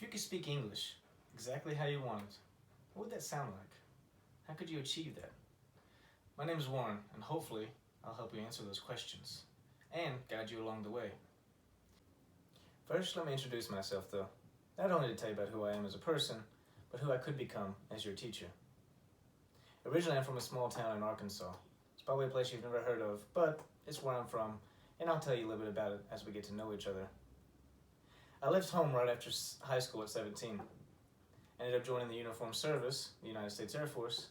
If you could speak English exactly how you want it, what would that sound like? How could you achieve that? My name is Warren, and hopefully I'll help you answer those questions and guide you along the way. First, let me introduce myself though, not only to tell you about who I am as a person, but who I could become as your teacher. Originally, I'm from a small town in Arkansas. It's probably a place you've never heard of, but it's where I'm from, and I'll tell you a little bit about it as we get to know each other. I left home right after high school at 17. Ended up joining the uniformed service, the United States Air Force,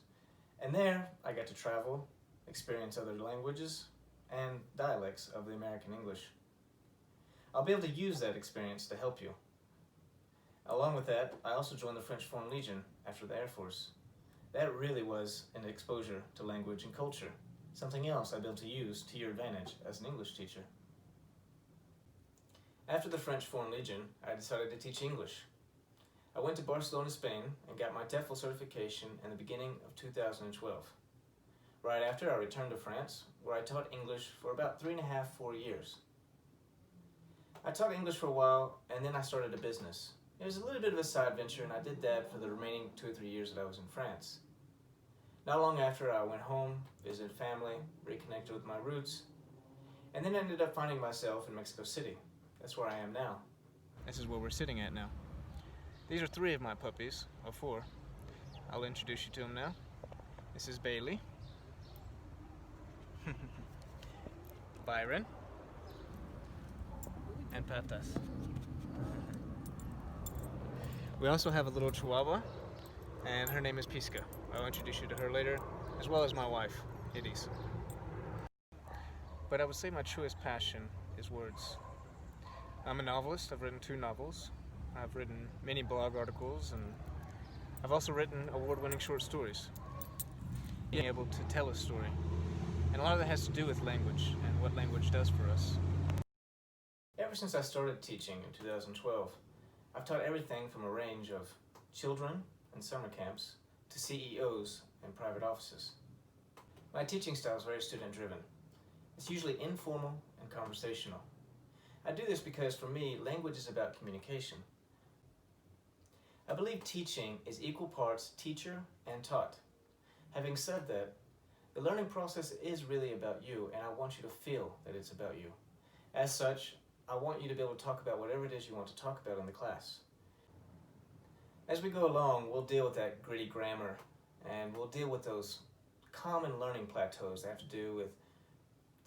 and there I got to travel, experience other languages, and dialects of the American English. I'll be able to use that experience to help you. Along with that, I also joined the French Foreign Legion after the Air Force. That really was an exposure to language and culture, something else I'll be able to use to your advantage as an English teacher. After the French Foreign Legion, I decided to teach English. I went to Barcelona, Spain, and got my TEFL certification in the beginning of 2012. Right after, I returned to France, where I taught English for about 3.5, 4 years. I taught English for a while, and then I started a business. It was a little bit of a side venture, and I did that for the remaining 2 or 3 years that I was in France. Not long after, I went home, visited family, reconnected with my roots, and then ended up finding myself in Mexico City. That's where I am now. This is where we're sitting at now. These are 3 of my puppies, of 4. I'll introduce you to them now. This is Bailey, Byron, and Patas. We also have a little Chihuahua, and her name is Pisca. I'll introduce you to her later, as well as my wife, Idis. But I would say my truest passion is words. I'm a novelist. I've written 2 novels. I've written many blog articles, and I've also written award-winning short stories. Being able to tell a story. And a lot of that has to do with language and what language does for us. Ever since I started teaching in 2012, I've taught everything from a range of children in summer camps to CEOs in private offices. My teaching style is very student-driven. It's usually informal and conversational. I do this because, for me, language is about communication. I believe teaching is equal parts teacher and taught. Having said that, the learning process is really about you, and I want you to feel that it's about you. As such, I want you to be able to talk about whatever it is you want to talk about in the class. As we go along, we'll deal with that gritty grammar, and we'll deal with those common learning plateaus that have to do with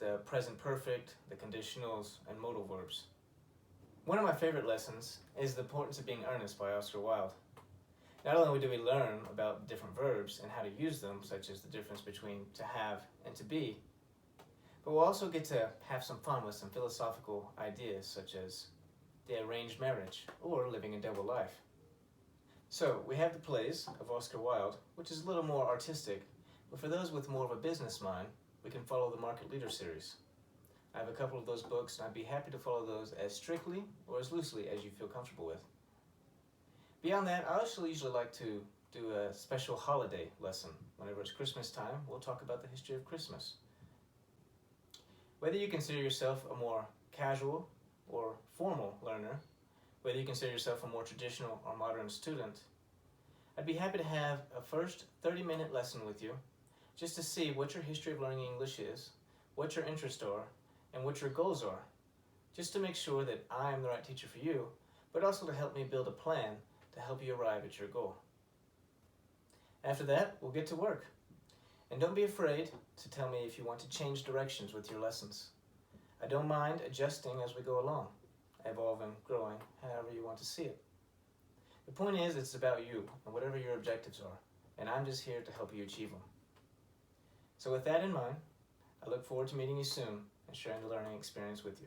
the present perfect, the conditionals, and modal verbs. One of my favorite lessons is The Importance of Being Earnest by Oscar Wilde. Not only do we learn about different verbs and how to use them, such as the difference between to have and to be, but we'll also get to have some fun with some philosophical ideas, such as the arranged marriage or living a double life. So we have the plays of Oscar Wilde, which is a little more artistic, but for those with more of a business mind, we can follow the Market Leader series. I have a couple of those books, and I'd be happy to follow those as strictly or as loosely as you feel comfortable with. Beyond that, I also usually like to do a special holiday lesson. Whenever it's Christmas time, we'll talk about the history of Christmas. Whether you consider yourself a more casual or formal learner, whether you consider yourself a more traditional or modern student, I'd be happy to have a first 30-minute lesson with you, just to see what your history of learning English is, what your interests are, and what your goals are, just to make sure that I am the right teacher for you, but also to help me build a plan to help you arrive at your goal. After that, we'll get to work. And don't be afraid to tell me if you want to change directions with your lessons. I don't mind adjusting as we go along, evolving, growing, however you want to see it. The point is, it's about you and whatever your objectives are, and I'm just here to help you achieve them. So with that in mind, I look forward to meeting you soon and sharing the learning experience with you.